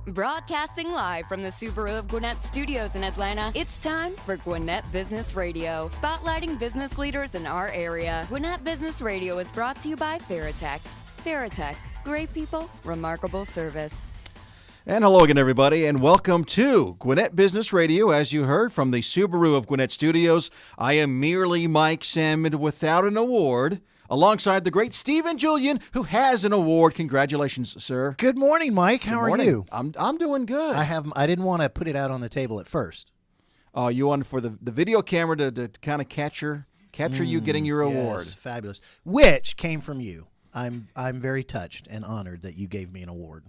Broadcasting live from the Subaru of Gwinnett Studios in Atlanta, it's time for Gwinnett Business Radio, spotlighting business leaders in our area. Gwinnett Business Radio is brought to you by Veritech. Veritech, great people, remarkable service. And hello again, everybody, and welcome to Gwinnett Business Radio. As you heard from the Subaru of Gwinnett Studios, I am merely Mike Salmon without an award, alongside the great Stephen Julian, who has an award. Congratulations, sir. Good morning, Mike. How are you? I'm doing good. I didn't want to put it out on the table at first. Oh, you wanted for the video camera to kind of capture you getting your award. Yes, fabulous. Which came from you. I'm very touched and honored that you gave me an award.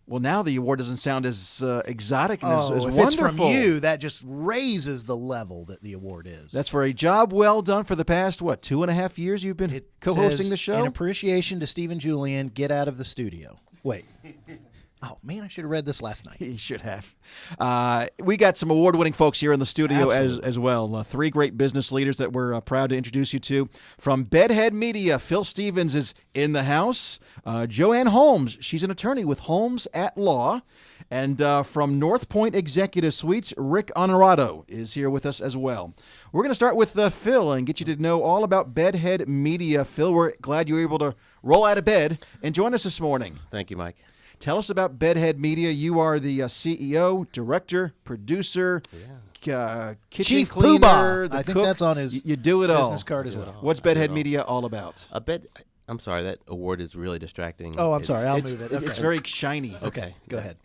Well, now the award doesn't sound as exotic and as if wonderful. It's from you, that just raises the level that the award is. That's for a job well done for the past, 2.5 years you've been co-hosting the show? In appreciation to Stephen Julian, get out of the studio. Wait. Oh, man, I should have read this last night. You should have. We got some award-winning folks here in the studio as well. Three great business leaders that we're proud to introduce you to. From Bedhead Media, Phil Stevens is in the house. Joanne Holmes, she's an attorney with Holmes at Law. And from North Point Executive Suites, Rick Honorado is here with us as well. We're going to start with Phil and get you to know all about Bedhead Media. Phil, we're glad you were able to roll out of bed and join us this morning. Thank you, Mike. Tell us about Bedhead Media. You are the CEO, director, producer, kitchen Chief cleaner, the I think cook. that's on his you do it all. business card as well. What's Bedhead Media all about? I'm sorry, that award is really distracting. Oh, I'm sorry. I'll move it. Okay. It's very shiny. Okay, go ahead.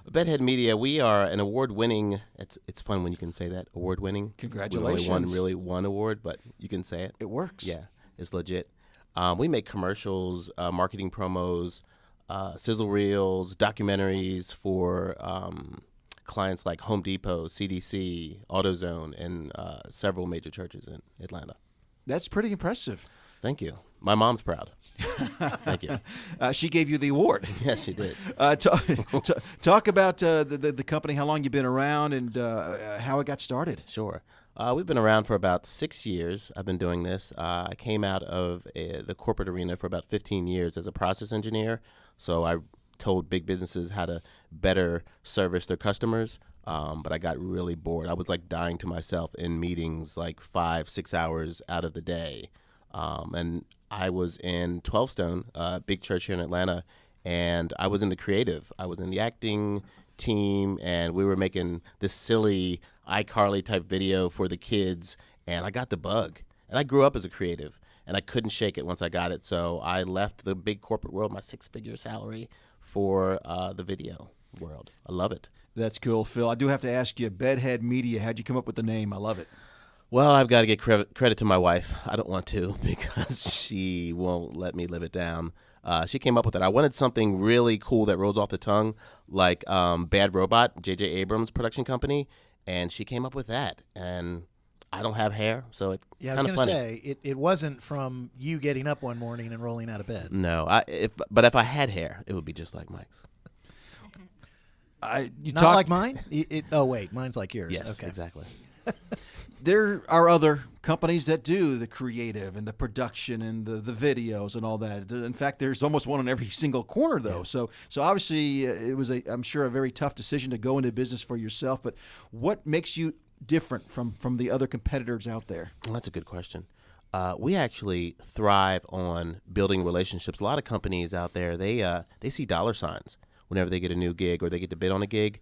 Bedhead Media, we are an award-winning, it's fun when you can say that, award-winning. Congratulations. We only won one award, but you can say it. It works. Yeah, it's legit. We make commercials, marketing promos, sizzle reels, documentaries for clients like Home Depot, CDC, AutoZone, and several major churches in Atlanta. That's pretty impressive. Thank you. My mom's proud. Thank you. She gave you the award. Yes, she did. Talk about the company, how long you've been around, and how it got started. Sure. We've been around for about 6 years. I've been doing this. I came out of the corporate arena for about 15 years as a process engineer. So I told big businesses how to better service their customers, but I got really bored. I was like dying to myself in meetings like 5-6 hours out of the day. And I was in 12 Stone, a big church here in Atlanta, and I was in the creative. I was in the acting team, and we were making this silly iCarly type video for the kids, and I got the bug. And I grew up as a creative, and I couldn't shake it once I got it. So I left the big corporate world, my 6-figure salary, for the video world. I love it. That's cool, Phil. I do have to ask you, Bedhead Media, how'd you come up with the name? I love it. Well, I've got to get credit to my wife. I don't want to because she won't let me live it down. She came up with it. I wanted something really cool that rolls off the tongue, like Bad Robot, J.J. Abrams' production company, and she came up with that. And I don't have hair, so it's kind of funny. I was going to say, it wasn't from you getting up one morning and rolling out of bed. No, but if I had hair, it would be just like Mike's. Not like mine? Oh, wait, mine's like yours. Yes, okay. Exactly. There are other companies that do the creative and the production and the videos and all that. In fact, there's almost one on every single corner, though. Yeah. So obviously, it was, I'm sure, a very tough decision to go into business for yourself. But what makes you different from the other competitors out there? Well, that's a good question. We actually thrive on building relationships. A lot of companies out there, they see dollar signs whenever they get a new gig or they get to bid on a gig,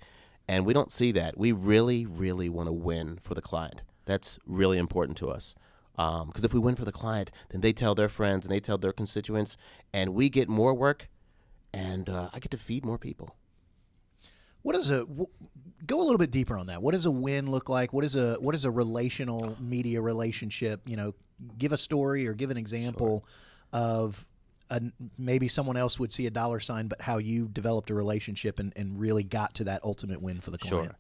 and we don't see that. We really, really want to win for the client. That's really important to us. Because if we win for the client, then they tell their friends and they tell their constituents, and we get more work, and I get to feed more people. Go a little bit deeper on that. What does a win look like? What is a relational media relationship? Give a story or give an example of maybe someone else would see a dollar sign, but how you developed a relationship and really got to that ultimate win for the client. Sure.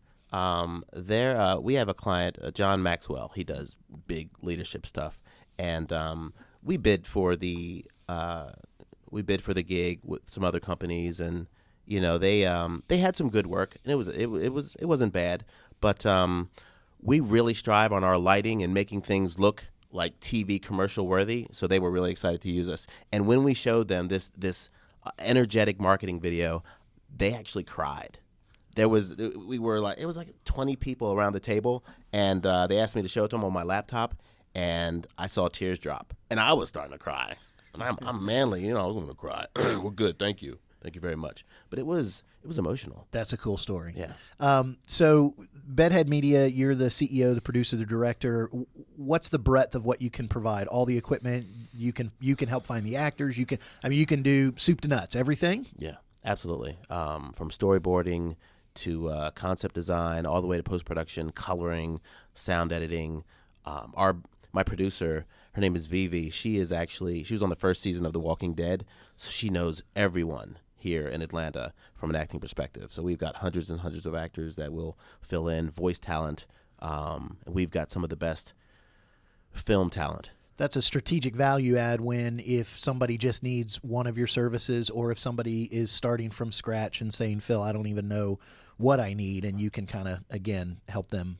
We have a client, John Maxwell. He does big leadership stuff, and we bid for the gig with some other companies, and they had some good work, and it wasn't bad, but we really strive on our lighting and making things look like TV commercial worthy. So they were really excited to use us, and when we showed them this energetic marketing video, they actually cried. it was like 20 people around the table, and they asked me to show it to them on my laptop, and I saw tears drop, and I was starting to cry. And I'm manly, I was going to cry. Well, good, thank you very much. But it was emotional. That's a cool story. Yeah. So Bedhead Media, you're the CEO, the producer, the director. What's the breadth of what you can provide? All the equipment you can help find the actors. You can do soup to nuts, everything. Yeah, absolutely. From storyboarding to concept design, all the way to post-production, coloring, sound editing. My producer, her name is Vivi. She was on the first season of The Walking Dead, so she knows everyone here in Atlanta from an acting perspective. So we've got hundreds and hundreds of actors that will fill in, voice talent. We've got some of the best film talent. That's a strategic value add if somebody just needs one of your services, or if somebody is starting from scratch and saying, Phil, I don't even know what I need, and you can kind of, again, help them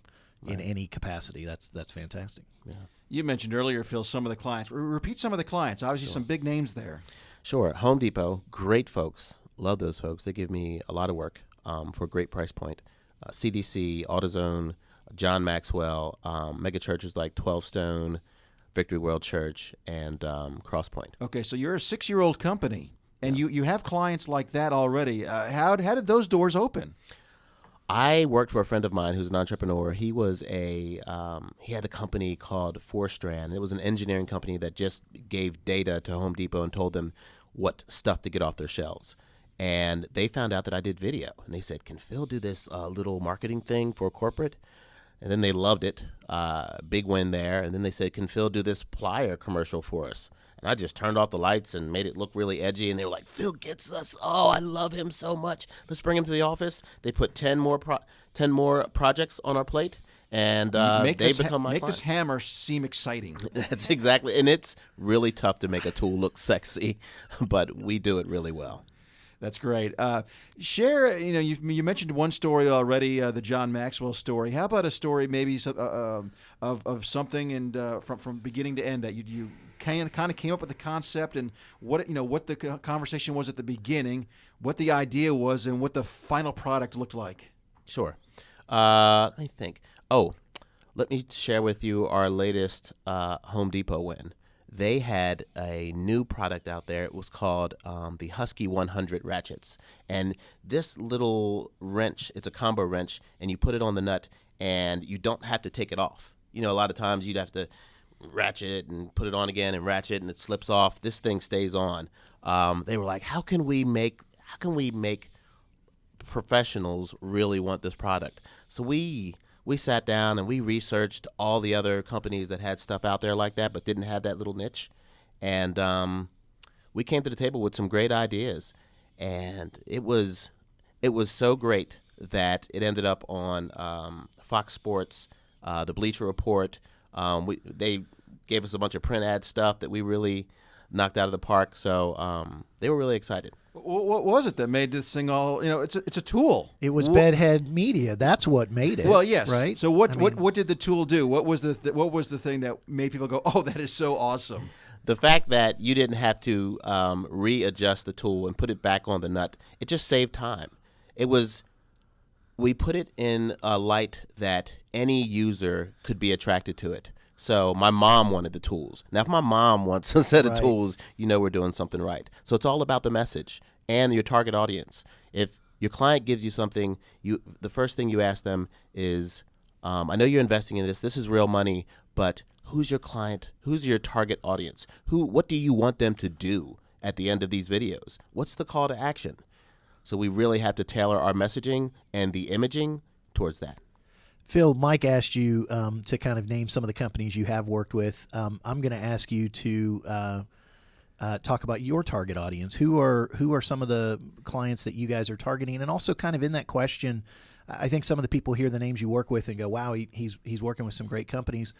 in any capacity. That's fantastic. Yeah. You mentioned earlier, Phil, some of the clients. Repeat some of the clients. Obviously, some big names there. Sure. Home Depot, great folks. Love those folks. They give me a lot of work for a great price point. CDC, AutoZone, John Maxwell, mega churches like 12 Stone, Victory World Church, and Crosspoint. Okay, so you're a 6-year-old company, and you have clients like that already. How did those doors open? I worked for a friend of mine who's an entrepreneur. He was he had a company called Forstrand. It was an engineering company that just gave data to Home Depot and told them what stuff to get off their shelves. And they found out that I did video, and they said, "Can Phil do this little marketing thing for corporate?" And then they loved it. Big win there. And then they said, "Can Phil do this plier commercial for us?" And I just turned off the lights and made it look really edgy. And they were like, "Phil gets us. Oh, I love him so much. Let's bring him to the office." They put 10 more projects on our plate, and they become my client. Make this hammer seem exciting. That's exactly. And it's really tough to make a tool look sexy, but we do it really well. That's great. Share, you mentioned one story already, the John Maxwell story. How about a story maybe of something and from beginning to end that you kind of came up with the concept and what the conversation was at the beginning, what the idea was, and what the final product looked like? Sure. Let me think. Let me share with you our latest Home Depot win. They had a new product out there. It was called the Husky 100 ratchets. And this little wrench, it's a combo wrench, and you put it on the nut, and you don't have to take it off. A lot of times you'd have to ratchet and put it on again and ratchet, and it slips off. This thing stays on. They were like, how can we make professionals really want this product? So we sat down and we researched all the other companies that had stuff out there like that but didn't have that little niche. And we came to the table with some great ideas. And it was so great that it ended up on Fox Sports, the Bleacher Report. They gave us a bunch of print ad stuff that we really knocked out of the park. So they were really excited. What was it that made this thing all? It's a tool. It was Bedhead Media. That's what made it. Well, yes. Right. So what did the tool do? What was the thing that made people go, "Oh, that is so awesome"? The fact that you didn't have to readjust the tool and put it back on the nut, it just saved time. We put it in a light that any user could be attracted to it. So my mom wanted the tools. Now, if my mom wants a set of tools, we're doing something right. So it's all about the message and your target audience. If your client gives you something, the first thing you ask them is, I know you're investing in this. This is real money, but who's your client? Who's your target audience? What do you want them to do at the end of these videos? What's the call to action? So we really have to tailor our messaging and the imaging towards that. Phil, Mike asked you to kind of name some of the companies you have worked with. I'm going to ask you to talk about your target audience. Who are some of the clients that you guys are targeting? And also kind of in that question, I think some of the people hear the names you work with and go, wow, he's working with some great companies.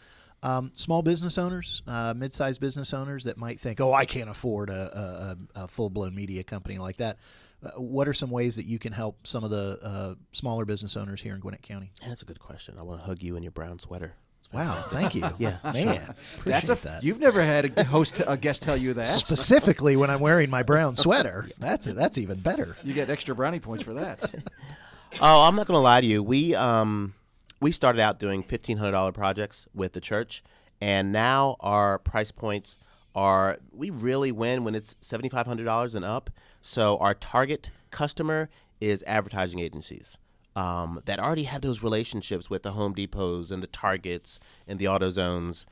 Small business owners, mid-sized business owners that might think, oh, I can't afford a full-blown media company like that. What are some ways that you can help some of the smaller business owners here in Gwinnett County? That's a good question. I want to hug you in your brown sweater. Wow, thank you. Yeah, man, appreciate that. You've never had a guest tell you that. Specifically when I'm wearing my brown sweater. That's even better. You get extra brownie points for that. Oh, I'm not going to lie to you. We started out doing $1,500 projects with the church, and now our price points are, we really win when it's $7,500 and up. So our target customer is advertising agencies that already have those relationships with the Home Depots and the Targets and the AutoZones,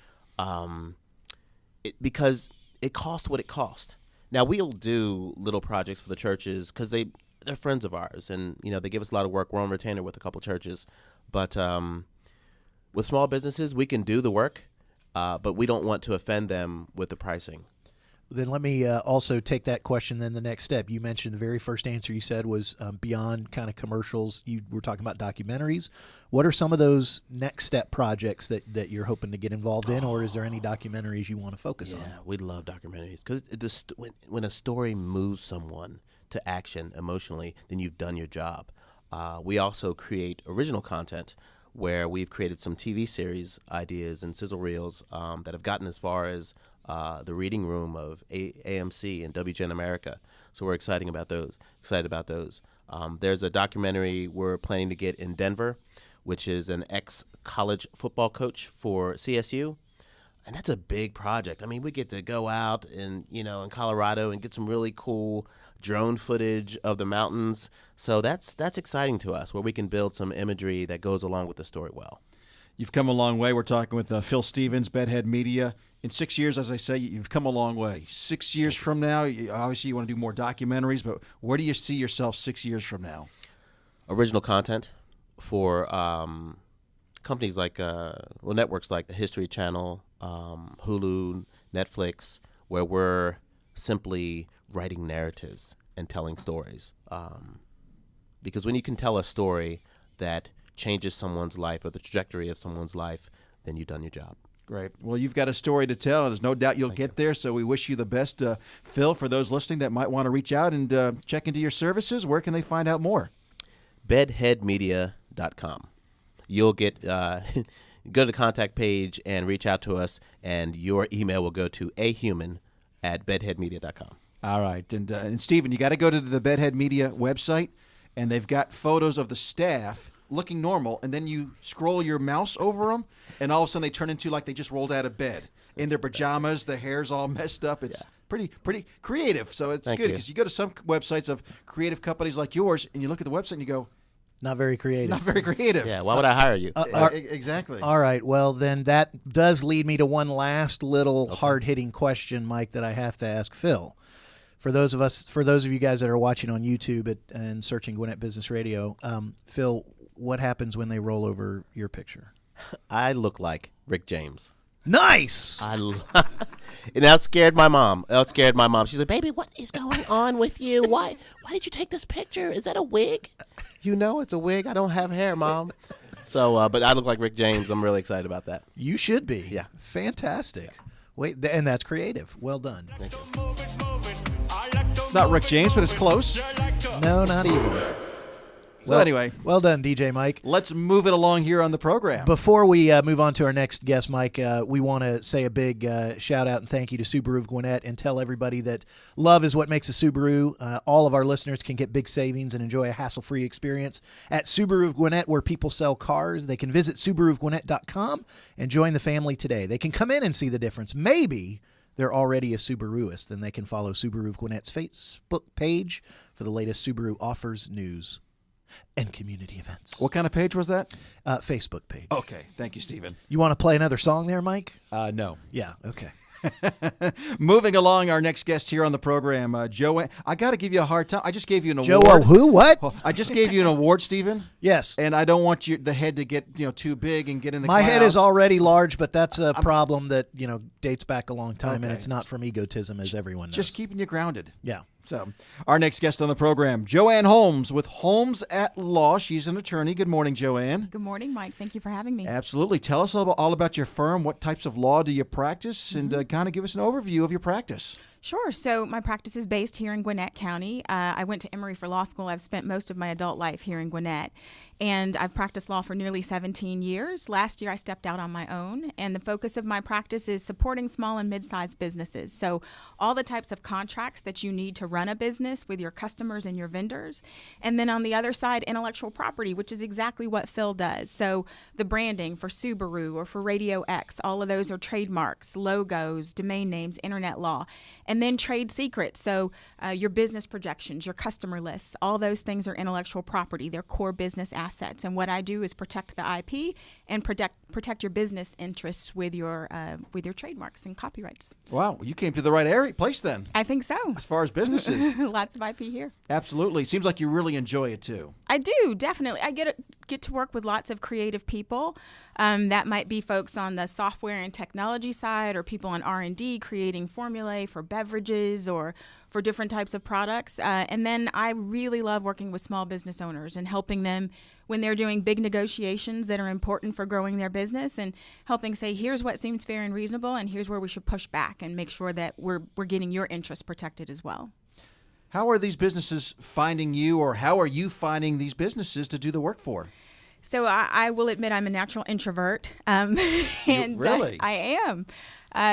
because it costs what it costs. Now, we'll do little projects for the churches because they're friends of ours, and they give us a lot of work. We're on retainer with a couple churches, but with small businesses, we can do the work, but we don't want to offend them with the pricing. Then let me also take that question then the next step. You mentioned the very first answer you said was beyond kind of commercials. You were talking about documentaries. What are some of those next step projects that you're hoping to get involved in, or is there any documentaries you want to focus on? Yeah, we love documentaries because when a story moves someone to action emotionally, then you've done your job. We also create original content where we've created some TV series ideas and sizzle reels that have gotten as far as the reading room of AMC and WGN America. So we're excited about those. There's a documentary we're planning to get in Denver, which is an ex-college football coach for CSU. And that's a big project. I mean, we get to go out in Colorado and get some really cool drone footage of the mountains. So that's exciting to us, where we can build some imagery that goes along with the story well. You've come a long way. We're talking with Phil Stevens, Bedhead Media. In 6 years, as I say, you've come a long way. 6 years from now, obviously you want to do more documentaries, but where do you see yourself 6 years from now? Original content for companies like, networks like the History Channel, Hulu, Netflix, where we're simply writing narratives and telling stories. Because when you can tell a story that changes someone's life or the trajectory of someone's life, then you've done your job. Great. Well, you've got a story to tell, and there's no doubt you'll get there, so we wish you the best. Phil, for those listening that might want to reach out and check into your services, where can they find out more? Bedheadmedia.com. You'll get go to the contact page and reach out to us, and your email will go to ahuman@bedheadmedia.com. All right. And Stephen, you got to go to the Bedhead Media website, and they've got photos of the staff looking normal, and then you scroll your mouse over them, and all of a sudden they turn into like they just rolled out of bed in their pajamas. The hair's all messed up. It's pretty creative. So it's good because you go to some websites of creative companies like yours, and you look at the website and you go, not very creative. Not very creative. Yeah, why would I hire you? Exactly. All right. Well, then that does lead me to one last little hard-hitting question, Mike, that I have to ask Phil. For those of you guys that are watching on YouTube and searching Gwinnett Business Radio, Phil, what happens when they roll over your picture? I look like Rick James. Nice. And that scared my mom. She's like, "Baby, what is going on with you? Why did you take this picture? Is that a wig?" It's a wig. I don't have hair, Mom. So, but I look like Rick James. I'm really excited about that. You should be. Yeah. Fantastic. Wait, and that's creative. Well done. Thank you. Not Rick James, but it's close. No, not even. So anyway, well done, DJ Mike. Let's move it along here on the program. Before we move on to our next guest, Mike, we want to say a big shout out and thank you to Subaru of Gwinnett, and tell everybody that love is what makes a Subaru. All of our listeners can get big savings and enjoy a hassle-free experience at Subaru of Gwinnett, where people sell cars. They can visit SubaruofGwinnett.com and join the family today. They can come in and see the difference. Maybe they're already a Subaruist. Then they can follow Subaru of Gwinnett's Facebook page for the latest Subaru offers, news, and community events. What kind of page was that? Facebook page. Okay. Thank you, Stephen. You want to play another song there, Mike? No. Yeah, okay. Moving along, our next guest here on the program, Joanne. I got to give you a hard time. I just gave you an award. Joe, who? What? I just gave you an award, Stephen. Yes. And I don't want the head to get too big and get in the My clouds. head is already large, but that's a problem that dates back a long time, and it's not from egotism, as everyone knows. Just keeping you grounded. Yeah. So, our next guest on the program, Joanne Holmes with Holmes at Law. She's an attorney. Good morning, Joanne. Good morning, Mike. Thank you for having me. Absolutely. Tell us all about your firm. What types of law do you practice? And kind of give us an overview of your practice. Sure. So my practice is based here in Gwinnett County. I went to Emory for law school. I've spent most of my adult life here in Gwinnett. And I've practiced law for nearly 17 years. Last year, I stepped out on my own. And the focus of my practice is supporting small and mid-sized businesses. So all the types of contracts that you need to run a business with your customers and your vendors. And then on the other side, intellectual property, which is exactly what Phil does. So the branding for Subaru or for Radio X, all of those are trademarks, logos, domain names, internet law. And then trade secrets. So your business projections, your customer lists, all those things are intellectual property. They're core business assets. And what I do is protect the IP and protect your business interests with your trademarks and copyrights. Wow, you came to the right place then. I think so. As far as businesses. Lots of IP here. Absolutely. Seems like you really enjoy it too. I do, definitely. I get to work with lots of creative people. That might be folks on the software and technology side, or people on R&D creating formulae for beverages or for different types of products. And then I really love working with small business owners and helping them when they're doing big negotiations that are important for growing their business, and helping say, here's what seems fair and reasonable, and here's where we should push back and make sure that we're getting your interests protected as well. How are these businesses finding you, or how are you finding these businesses to do the work for? So I will admit I'm a natural introvert. And really? I am.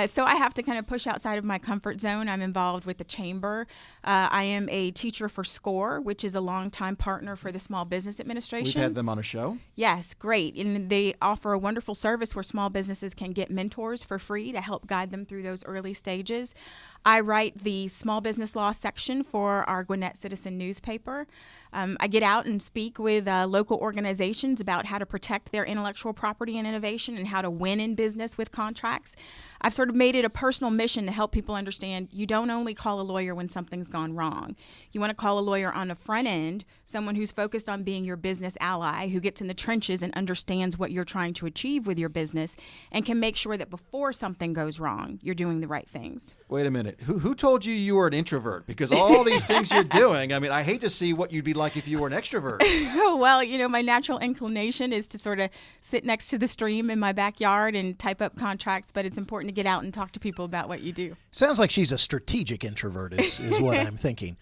So I have to kind of push outside of my comfort zone. I'm involved with the chamber. I am a teacher for SCORE, which is a longtime partner for the Small Business Administration. We've had them on a show. Yes, great. And they offer a wonderful service where small businesses can get mentors for free to help guide them through those early stages. I write the small business law section for our Gwinnett Citizen newspaper. I get out and speak with local organizations about how to protect their intellectual property and innovation and how to win in business with contracts. I've sort of made it a personal mission to help people understand you don't only call a lawyer when something's gone wrong. You want to call a lawyer on the front end, someone who's focused on being your business ally, who gets in the trenches and understands what you're trying to achieve with your business and can make sure that before something goes wrong, you're doing the right things. Wait a minute. Who told you were an introvert? Because all these things you're doing, I mean, I hate to see what you'd be like if you were an extrovert. Well, my natural inclination is to sort of sit next to the stream in my backyard and type up contracts, but it's important to get out and talk to people about what you do. Sounds like she's a strategic introvert is what I'm thinking.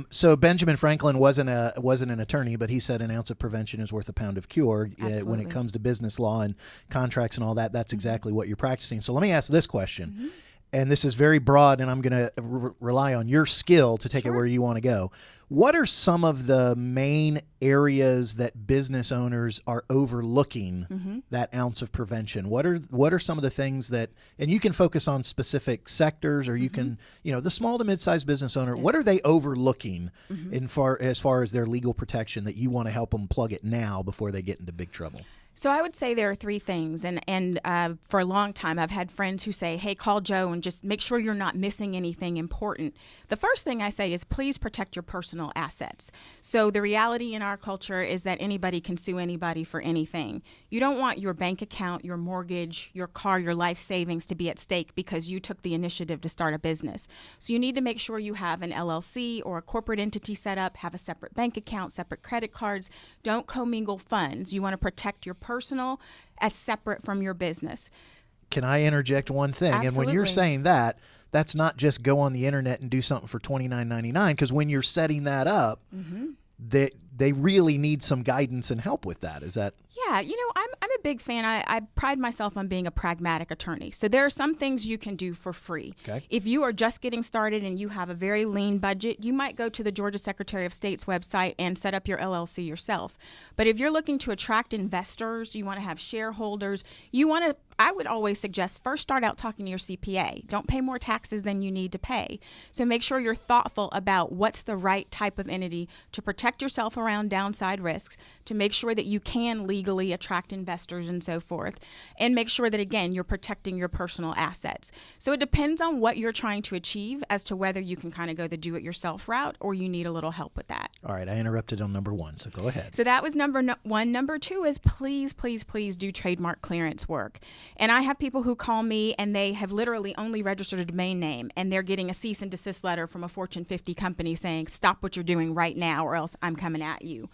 So Benjamin Franklin wasn't an attorney, but he said an ounce of prevention is worth a pound of cure. When it comes to business law and contracts and all that. That's exactly what you're practicing. So let me ask this question. Mm-hmm. And this is very broad, and I'm going to rely on your skill to take it where you want to go. What are some of the main areas that business owners are overlooking that ounce of prevention? What are some of the things that, and you can focus on specific sectors, or you can, the small to mid-sized business owner, what are they overlooking as far as their legal protection that you want to help them plug it now before they get into big trouble? So I would say there are three things, and for a long time I've had friends who say, hey, call Joe and just make sure you're not missing anything important. The first thing I say is please protect your personal assets. So the reality in our culture is that anybody can sue anybody for anything. You don't want your bank account, your mortgage, your car, your life savings to be at stake because you took the initiative to start a business. So you need to make sure you have an LLC or a corporate entity set up, have a separate bank account, separate credit cards. Don't commingle funds. You want to protect your personal as separate from your business. Can I interject one thing? Absolutely. And when you're saying that, that's not just go on the internet and do something for $29.99, because when you're setting that up, they really need some guidance and help with that. Is that? Yeah, I'm a big fan. I pride myself on being a pragmatic attorney. So there are some things you can do for free. Okay. If you are just getting started and you have a very lean budget, you might go to the Georgia Secretary of State's website and set up your LLC yourself. But if you're looking to attract investors, you want to have shareholders, I would always suggest first start out talking to your CPA. Don't pay more taxes than you need to pay. So make sure you're thoughtful about what's the right type of entity to protect yourself around downside risks, to make sure that you can legally attract investors and so forth, and make sure that, again, you're protecting your personal assets. So it depends on what you're trying to achieve as to whether you can kind of go the do-it-yourself route or you need a little help with that. All right, I interrupted on number one, so go ahead. So that was number one. Number two is please do trademark clearance work. And I have people who call me and they have literally only registered a domain name and they're getting a cease and desist letter from a Fortune 50 company saying, stop what you're doing right now or else I'm coming at you.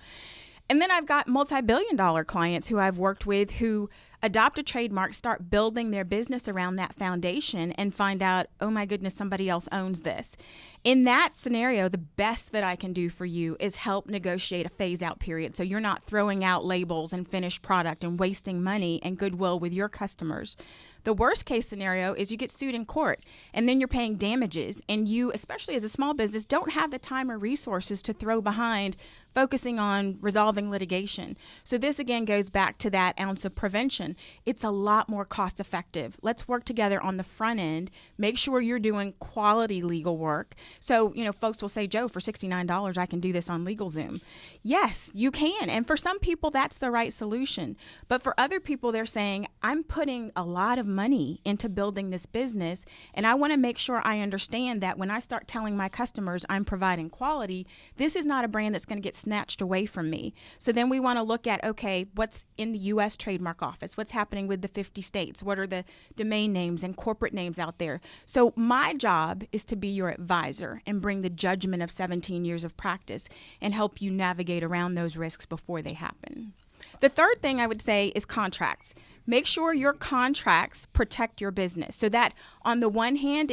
And then I've got multi-billion-dollar clients who I've worked with who adopt a trademark, start building their business around that foundation, and find out, oh my goodness, somebody else owns this. In that scenario, the best that I can do for you is help negotiate a phase-out period, so you're not throwing out labels and finished product and wasting money and goodwill with your customers. The worst case scenario is you get sued in court, and then you're paying damages, and you, especially as a small business, don't have the time or resources to throw behind focusing on resolving litigation. So this again goes back to that ounce of prevention. It's a lot more cost effective. Let's work together on the front end, make sure you're doing quality legal work. So, folks will say, Joe, for $69, I can do this on LegalZoom. Yes, you can. And for some people, that's the right solution. But for other people, they're saying, I'm putting a lot of money into building this business, and I want to make sure I understand that when I start telling my customers I'm providing quality, this is not a brand that's going to get snatched away from me. So then we want to look at, okay, what's in the U.S. Trademark Office? What's happening with the 50 states? What are the domain names and corporate names out there? So my job is to be your advisor and bring the judgment of 17 years of practice and help you navigate around those risks before they happen. The third thing I would say is contracts. Make sure your contracts protect your business. So that on the one hand,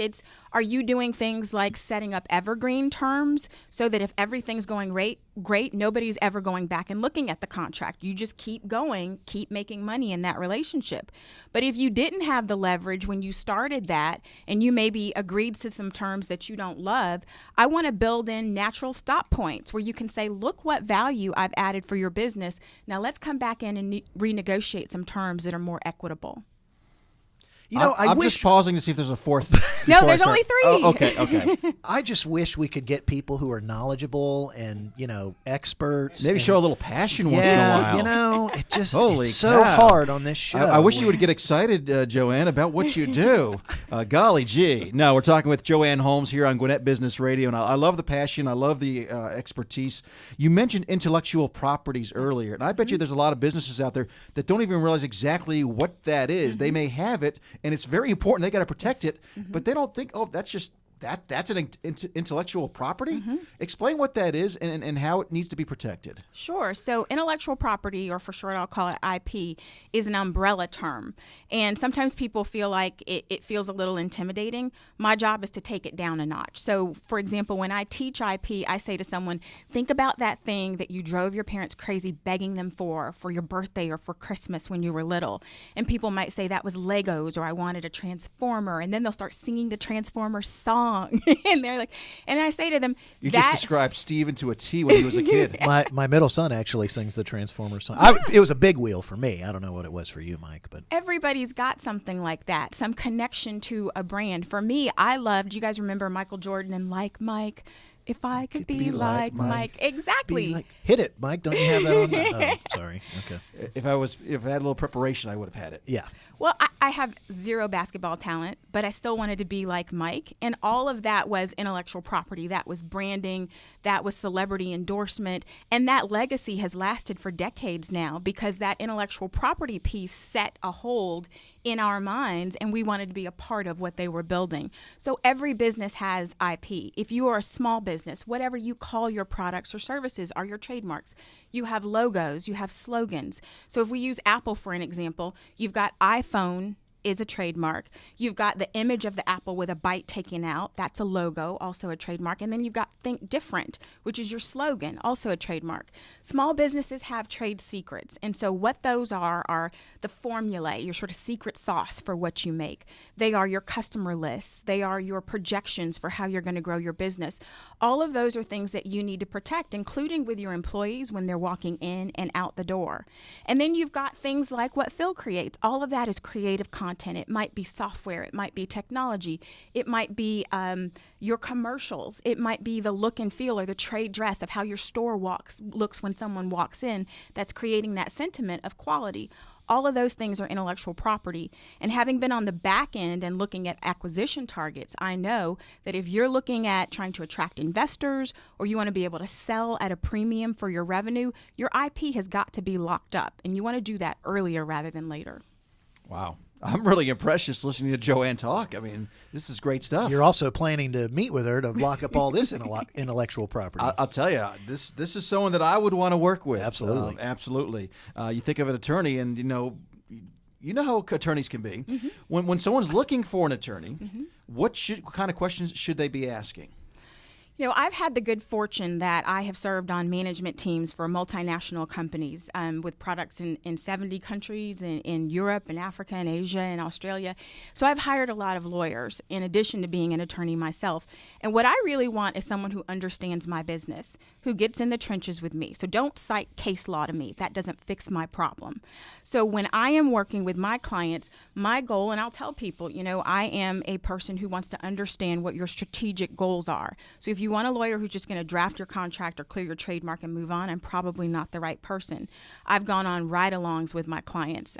are you doing things like setting up evergreen terms so that if everything's going great, nobody's ever going back and looking at the contract. You just keep going, keep making money in that relationship. But if you didn't have the leverage when you started that and you maybe agreed to some terms that you don't love, I want to build in natural stop points where you can say, look what value I've added for your business. Now let's come back in and renegotiate some terms that are more equitable. I'm just pausing to see if there's a fourth. No, there's only 3. Oh, okay. I just wish we could get people who are knowledgeable and, experts. Maybe show a little passion once in a while. It's Holy so cow. hard on this show. I wish you would get excited, Joanne, about what you do. Golly gee. No, we're talking with Joanne Holmes here on Gwinnett Business Radio, and I love the passion. I love the expertise. You mentioned intellectual properties earlier, and I bet you there's a lot of businesses out there that don't even realize exactly what that is. They may have it, and it's very important. They got to protect it, but they don't think, that's just that's an intellectual property. Explain what that is and how it needs to be protected. Sure. So intellectual property, or for short I'll call it IP, is an umbrella term. And sometimes people feel like it feels a little intimidating. My job is to take it down a notch. So for example, when I teach IP, I say to someone, think about that thing that you drove your parents crazy begging them for your birthday or for Christmas when you were little. And people might say that was Legos, or I wanted a Transformer. And then they'll start singing the Transformer song. And they're like, and I say to them, you just described Steven to a T when he was a kid. My middle son actually sings the Transformers song. It was a big wheel for me. I don't know what it was for you, Mike, but everybody's got something like that, some connection to a brand. For me, I loved, you guys remember Michael Jordan and Like Mike? If I could be like Mike. Exactly. Hit it, Mike. Don't you have that on? Oh, sorry. Okay. If I had a little preparation, I would have had it. Yeah. Well, I have zero basketball talent, but I still wanted to be like Mike. And all of that was intellectual property. That was branding. That was celebrity endorsement. And that legacy has lasted for decades now because that intellectual property piece set a hold in our minds, and we wanted to be a part of what they were building. So every business has IP. If you are a small business, whatever you call your products or services are your trademarks. You have logos, you have slogans. So if we use Apple for an example, you've got iPhone is a trademark. You've got the image of the apple with a bite taken out. That's a logo, also a trademark. And then you've got Think Different, which is your slogan, also a trademark. Small businesses have trade secrets. And so what those are the formulae, your sort of secret sauce for what you make. They are your customer lists. They are your projections for how you're going to grow your business. All of those are things that you need to protect, including with your employees when they're walking in and out the door. And then you've got things like what Phil creates. All of that is creative content. It might be software. It might be technology. It might be your commercials. It might be the look and feel or the trade dress of how your store looks when someone walks in. That's creating that sentiment of quality. All of those things are intellectual property. And having been on the back end and looking at acquisition targets, I know that if you're looking at trying to attract investors or you want to be able to sell at a premium for your revenue, your IP has got to be locked up. And you want to do that earlier rather than later. Wow. I'm really impressed just listening to Joanne talk. I mean, this is great stuff. You're also planning to meet with her to lock up all this intellectual property. I'll tell you, this is someone that I would want to work with. Absolutely. Absolutely. You think of an attorney, and you know how attorneys can be. When someone's looking for an attorney, what kind of questions should they be asking? You know, I've had the good fortune that I have served on management teams for multinational companies with products in 70 countries in Europe and Africa and Asia and Australia. So I've hired a lot of lawyers in addition to being an attorney myself. And what I really want is someone who understands my business, who gets in the trenches with me. So don't cite case law to me. That doesn't fix my problem. So when I am working with my clients, my goal, and I'll tell people, you know, I am a person who wants to understand what your strategic goals are. So if you want a lawyer who's just going to draft your contract or clear your trademark and move on, I'm probably not the right person. I've gone on ride-alongs with my clients.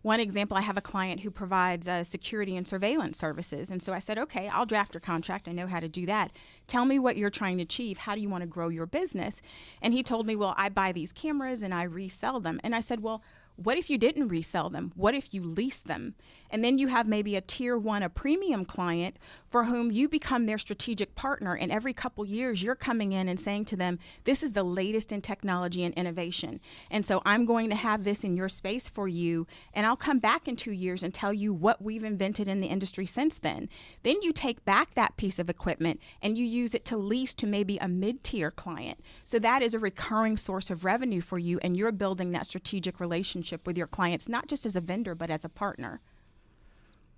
One example, I have a client who provides security and surveillance services. And so I said, okay, I'll draft your contract. I know how to do that. Tell me what you're trying to achieve. How do you want to grow your business? And he told me, well, I buy these cameras and I resell them. And I said, well, what if you didn't resell them? What if you lease them? And then you have maybe a tier one, a premium client for whom you become their strategic partner. And every couple years, you're coming in and saying to them, this is the latest in technology and innovation. And so I'm going to have this in your space for you. And I'll come back in 2 years and tell you what we've invented in the industry since then. Then you take back that piece of equipment and you use it to lease to maybe a mid-tier client. So that is a recurring source of revenue for you. And you're building that strategic relationship with your clients, not just as a vendor, but as a partner.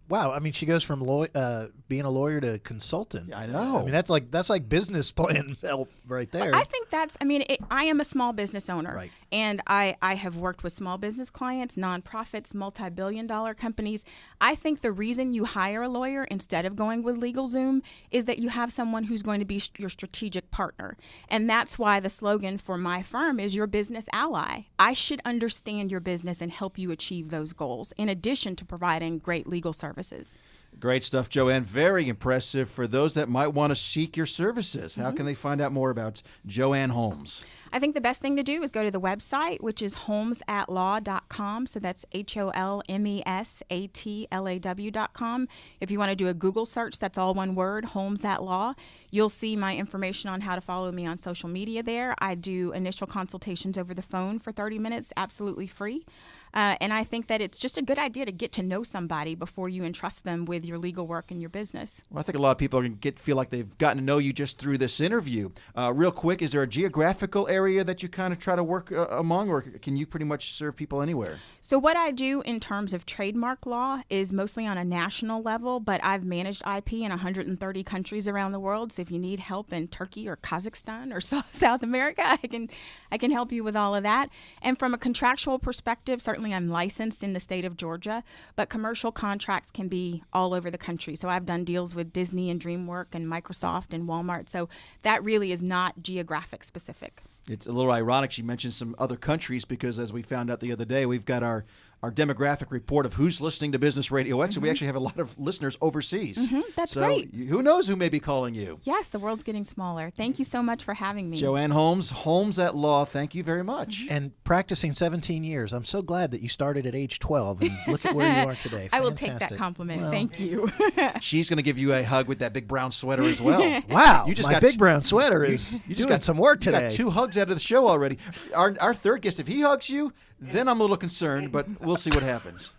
Wow, I mean, she goes from being a lawyer to consultant. I know. I mean, that's like business plan help right there. I think that's. I mean, I am a small business owner, Right. And I have worked with small business clients, nonprofits, multi-billion-dollar companies. I think the reason you hire a lawyer instead of going with LegalZoom is that you have someone who's going to be your strategic partner, and that's why the slogan for my firm is your business ally. I should understand your business and help you achieve those goals, in addition to providing great legal services. Great stuff, Joanne. Very impressive. For those that might want to seek your services, how can they find out more about Joanne Holmes? I think the best thing to do is go to the website, which is holmesatlaw.com. So that's HOLMESATLAW.com. If you want to do a Google search, that's all one word, Holmes at Law. You'll see my information on how to follow me on social media there. I do initial consultations over the phone for 30 minutes, absolutely free. And I think that it's just a good idea to get to know somebody before you entrust them with your legal work and your business. Well, I think a lot of people feel like they've gotten to know you just through this interview. Real quick, is there a geographical area that you kind of try to work among, or can you pretty much serve people anywhere? So what I do in terms of trademark law is mostly on a national level, but I've managed IP in 130 countries around the world. So if you need help in Turkey or Kazakhstan or South America, I can help you with all of that. And from a contractual perspective, certainly I'm licensed in the state of Georgia, but commercial contracts can be all over the country. So I've done deals with Disney and DreamWorks and Microsoft and Walmart. So that really is not geographic specific. It's a little ironic she mentioned some other countries because, as we found out the other day, we've got our demographic report of who's listening to Business Radio X, and we actually have a lot of listeners overseas. That's so great. Who knows who may be calling you? Yes, the world's getting smaller. Thank you so much for having me. Joanne Holmes, Holmes at Law, thank you very much. And practicing 17 years. I'm so glad that you started at age 12 and look at where you are today. I will take that Fantastic. compliment. Well, Thank you. She's going to give you a hug with that big brown sweater as well. Wow, You just my got big brown sweater is You just doing some work You today. got 2 hugs out of the show already. Our third guest, if he hugs you, then I'm a little concerned, but we'll see what happens.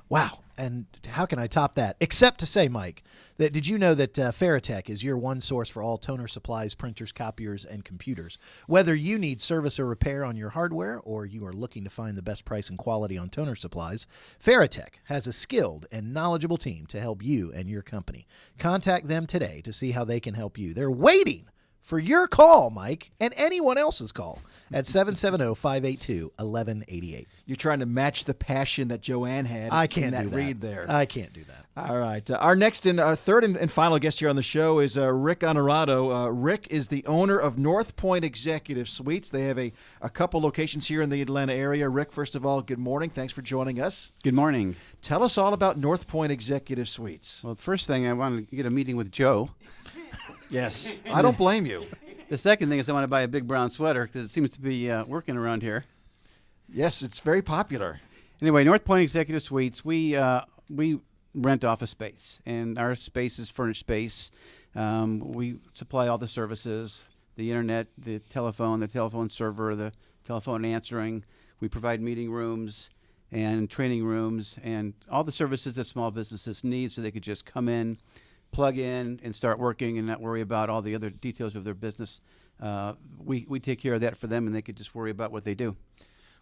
Wow. And how can I top that? Except to say, Mike, that did you know that Ferritech is your one source for all toner supplies, printers, copiers, and computers? Whether you need service or repair on your hardware or you are looking to find the best price and quality on toner supplies, Ferritech has a skilled and knowledgeable team to help you and your company. Contact them today to see how they can help you. They're waiting for your call, Mike, and anyone else's call at 770-582-1188. You're trying to match the passion that Joanne had I can't in that do that. read there. I can't do that. All right. Our next and our third and final guest here on the show is Rick Honorado. Rick is the owner of North Point Executive Suites. They have a couple locations here in the Atlanta area. Rick, first of all, good morning. Thanks for joining us. Good morning. Tell us all about North Point Executive Suites. Well, the first thing, I want to get a meeting with Joe. Yes. I don't blame you. The second thing is I want to buy a big brown sweater because it seems to be working around here. Yes, it's very popular. Anyway, North Point Executive Suites, we rent office space, and our space is furnished space. We supply all the services, the internet, the telephone server, the telephone answering. We provide meeting rooms and training rooms and all the services that small businesses need so they could just come in, plug in, and start working and not worry about all the other details of their business. We take care of that for them, and they could just worry about what they do.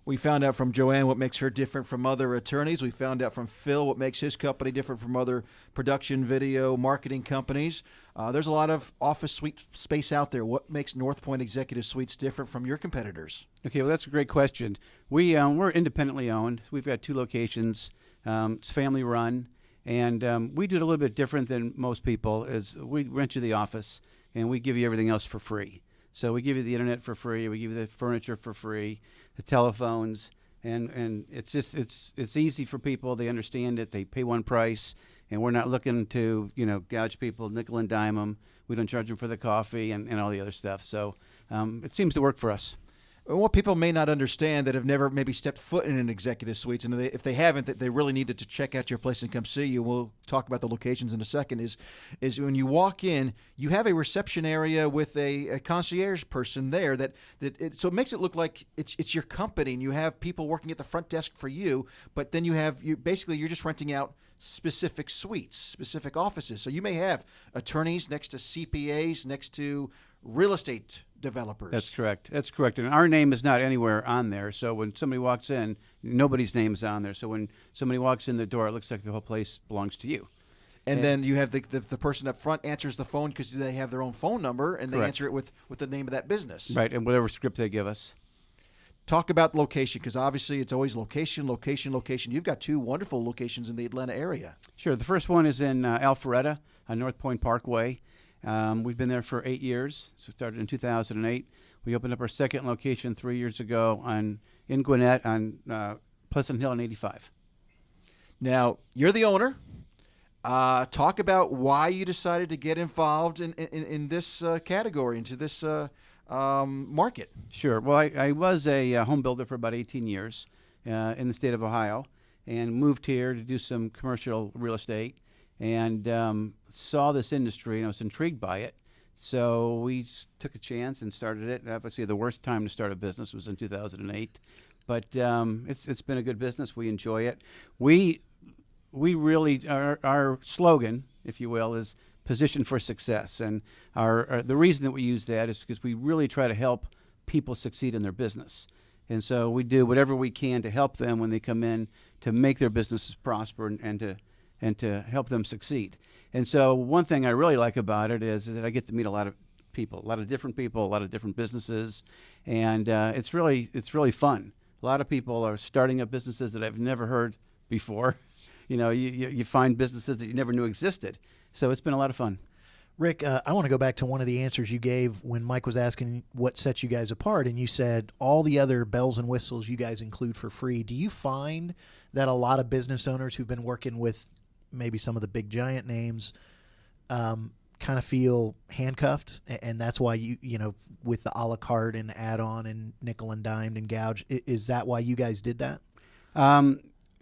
We found out from Joanne what makes her different from other attorneys. We found out from Phil what makes his company different from other production, video, marketing companies. There's a lot of office suite space out there. What makes North Point Executive Suites different from your competitors? Okay, well, that's a great question. We're independently owned. We've got 2 locations. It's family run, and we do it a little bit different than most people. Is we rent you the office, and we give you everything else for free. So we give you the internet for free. We give you the furniture for free, the telephones, and it's just it's easy for people. They understand it. They pay one price, and we're not looking to gouge people, nickel and dime them. We don't charge them for the coffee and all the other stuff. So it seems to work for us. What people may not understand that have never maybe stepped foot in an executive suites, and if they haven't, that they really needed to check out your place and come see you. We'll talk about the locations in a second. Is when you walk in, you have a reception area with a concierge person there so it makes it look like it's your company, and you have people working at the front desk for you. But then you're just renting out specific suites, specific offices. So you may have attorneys next to CPAs, next to real estate developers. That's correct. And our name is not anywhere on there. So when somebody walks in, nobody's name is on there. So when somebody walks in the door, it looks like the whole place belongs to you. And then you have the person up front answers the phone because they have their own phone number, and they answer it with the name of that business. Right, and whatever script they give us. Talk about location, because obviously it's always location. You've got 2 wonderful locations in the Atlanta area. Sure. The first one is in Alpharetta on North Point Parkway. We've been there for 8 years. So we started in 2008. We opened up our second location 3 years ago in Gwinnett on Pleasant Hill and 85. Now, you're the owner. Talk about why you decided to get involved in this category, into this market. Sure. Well, I was a home builder for about 18 years in the state of Ohio, and moved here to do some commercial real estate, and saw this industry, and I was intrigued by it. So we took a chance and started it. Obviously, the worst time to start a business was in 2008, but it's been a good business. We enjoy it. We really, our slogan, if you will, is position for success. And the reason that we use that is because we really try to help people succeed in their business. And so we do whatever we can to help them when they come in to make their businesses prosper and to help them succeed. And so one thing I really like about it is that I get to meet a lot of people, a lot of different people, a lot of different businesses, and it's really fun. A lot of people are starting up businesses that I've never heard before. You find businesses that you never knew existed. So it's been a lot of fun. Rick, I want to go back to one of the answers you gave when Mike was asking what sets you guys apart, and you said all the other bells and whistles you guys include for free. Do you find that a lot of business owners who've been working with maybe some of the big giant names kind of feel handcuffed, and that's why you with the a la carte and add-on and nickel and dimed and gouge, is that why you guys did that?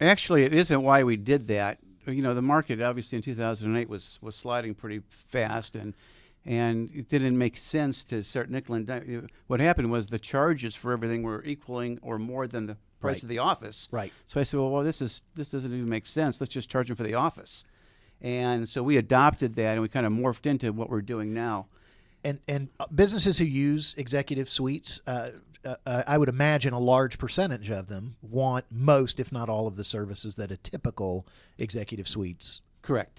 Actually, it isn't why we did that. The market obviously in 2008 was sliding pretty fast, and it didn't make sense to start nickel and dime. What happened was the charges for everything were equaling or more than the price of the office. Right. So I said, well, this doesn't even make sense. Let's just charge them for the office. And so we adopted that, and we kind of morphed into what we're doing now. And businesses who use executive suites, I would imagine a large percentage of them want most, if not all, of the services that a typical executive suites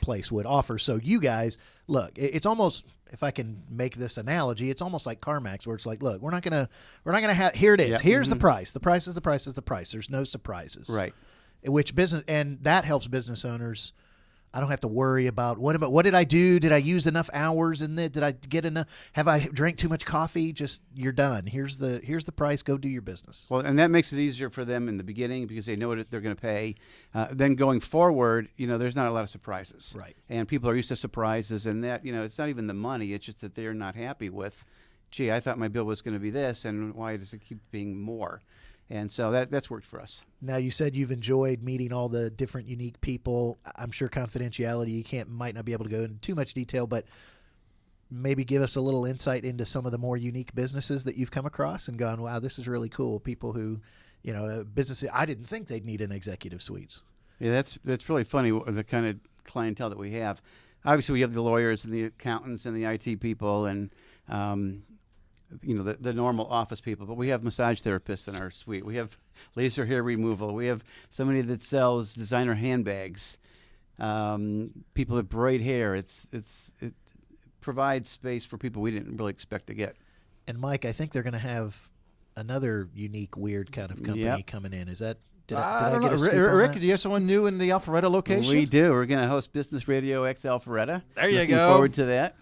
place would offer. So you guys, look, it's almost, if I can make this analogy, it's almost like CarMax, where it's like, look, we're not gonna have, here it is. Yep. Here's the price. The price is the price is the price. There's no surprises. Right. And that helps business owners. I don't have to worry about what did I do? Did I use enough hours in it? Did I get enough? Have I drank too much coffee? Just, you're done. Here's the price. Go do your business. Well, and that makes it easier for them in the beginning because they know what they're going to pay. Then going forward, there's not a lot of surprises. Right. And people are used to surprises, and that, it's not even the money. It's just that they're not happy with, gee, I thought my bill was going to be this, and why does it keep being more? And so that's worked for us. Now, you said you've enjoyed meeting all the different unique people. I'm sure confidentiality, you might not be able to go into too much detail, but maybe give us a little insight into some of the more unique businesses that you've come across and gone, wow, this is really cool. People who, businesses, I didn't think they'd need an executive suites. Yeah, that's really funny, the kind of clientele that we have. Obviously, we have the lawyers and the accountants and the IT people and, the normal office people. But we have massage therapists in our suite. We have laser hair removal. We have somebody that sells designer handbags. People that braid hair. It provides space for people we didn't really expect to get. And Mike, I think they're going to have another unique, weird kind of company coming in. Is that? Did I don't get know. a scoop on Rick, that? do you have someone new in the Alpharetta location? We do. We're going to host Business Radio X Alpharetta. There you Looking go. Forward to that.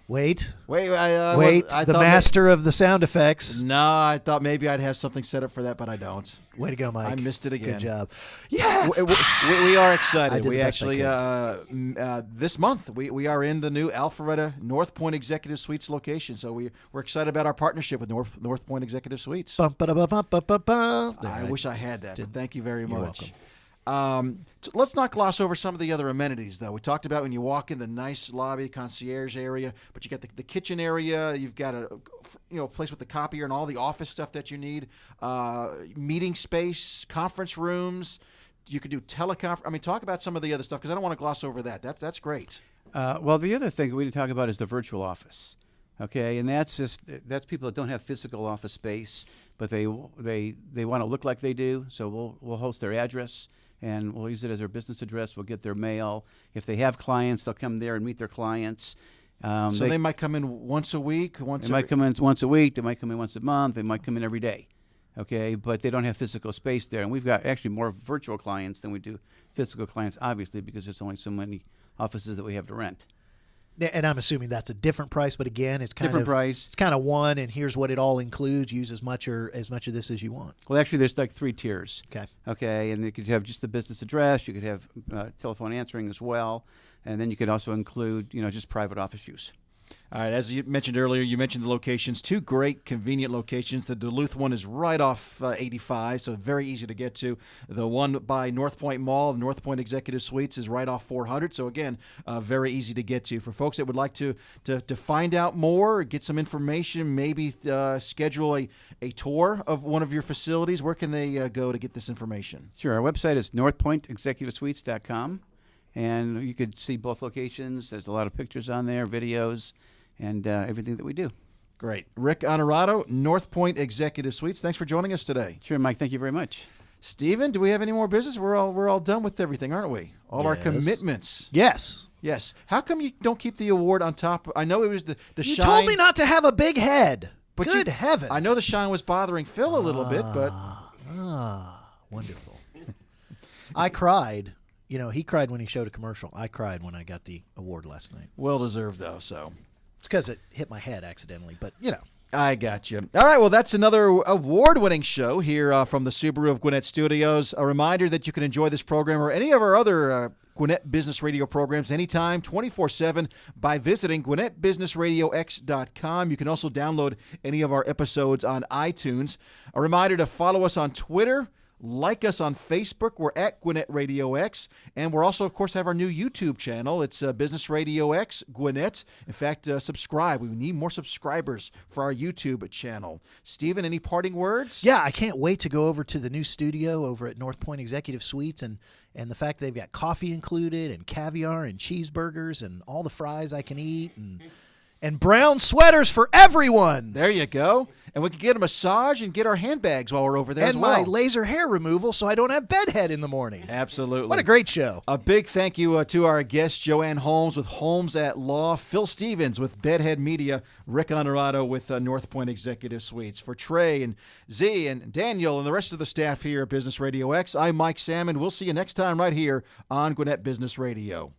Wait, I the thought master of the sound effects. No, I thought maybe I'd have something set up for that, but I don't. Way to go, Mike. I missed it again. Good job. Yeah. We are excited. I did We the best I actually, this month, we are in the new Alpharetta North Point Executive Suites location. So we're excited about our partnership with North Point Executive Suites. Bum, ba-da-ba, bum, ba-ba-bum. I wish I had that, but thank you very You're much. So let's not gloss over some of the other amenities, though. We talked about when you walk in the nice lobby, concierge area, but you got the kitchen area. You've got a place with the copier and all the office stuff that you need. Meeting space, conference rooms. You could do teleconference. I mean, talk about some of the other stuff because I don't want to gloss over that. That's great. Well, the other thing we didn't talk about is the virtual office. Okay, and that's people that don't have physical office space, but they want to look like they do. So we'll host their address. And we'll use it as their business address. We'll get their mail. If they have clients, they'll come there and meet their clients. So they might come in once a week? They might come in once a week. They might come in once a month. They might come in every day. Okay, but they don't have physical space there. And we've got actually more virtual clients than we do physical clients, obviously, because there's only so many offices that we have to rent. And I'm assuming that's a different price, but again, it's kind Different of price. It's kind of one, and here's what it all includes. Use as much of this as you want. Well, actually, there's like 3 tiers. Okay. Okay, and you could have just the business address. You could have telephone answering as well, and then you could also include, just private office use. All right, as you mentioned earlier, you mentioned the locations. 2 great, convenient locations. The Duluth one is right off 85, so very easy to get to. The one by North Point Mall, North Point Executive Suites, is right off 400. So, again, very easy to get to. For folks that would like to find out more, get some information, maybe schedule a tour of one of your facilities, where can they go to get this information? Sure. Our website is northpointexecutivesuites.com, and you could see both locations. There's a lot of pictures on there, videos, and everything that we do. Great. Rick Honorato, North Point Executive Suites. Thanks for joining us today. Sure, Mike. Thank you very much. Stephen, do we have any more business? We're all done with everything, aren't we? All our commitments. Yes. Yes. How come you don't keep the award on top? I know it was the You shine. told me not to have a big head. But Good heavens. I know the shine was bothering Phil a little bit, but wonderful. I cried. He cried when he showed a commercial. I cried when I got the award last night. well deserved though. So It's because it hit my head accidentally, but I got you. All right, well, that's another award-winning show here from the Subaru of Gwinnett Studios. A reminder that you can enjoy this program or any of our other Gwinnett Business Radio programs anytime, 24/7, by visiting GwinnettBusinessRadioX.com. You can also download any of our episodes on iTunes. A reminder to follow us on Twitter. Like us on Facebook. We're at Gwinnett Radio X. And we're also, of course, have our new YouTube channel. It's Business Radio X Gwinnett. In fact, subscribe. We need more subscribers for our YouTube channel. Stephen, any parting words? Yeah, I can't wait to go over to the new studio over at North Point Executive Suites and the fact they've got coffee included and caviar and cheeseburgers and all the fries I can eat and brown sweaters for everyone. There you go. And we can get a massage and get our handbags while we're over there as well. And my laser hair removal so I don't have bedhead in the morning. Absolutely. What a great show. A big thank you to our guest, Joanne Holmes with Holmes at Law, Phil Stevens with Bedhead Media, Rick Honorato with North Point Executive Suites. For Trey and Z and Daniel and the rest of the staff here at Business Radio X, I'm Mike Salmon. We'll see you next time right here on Gwinnett Business Radio.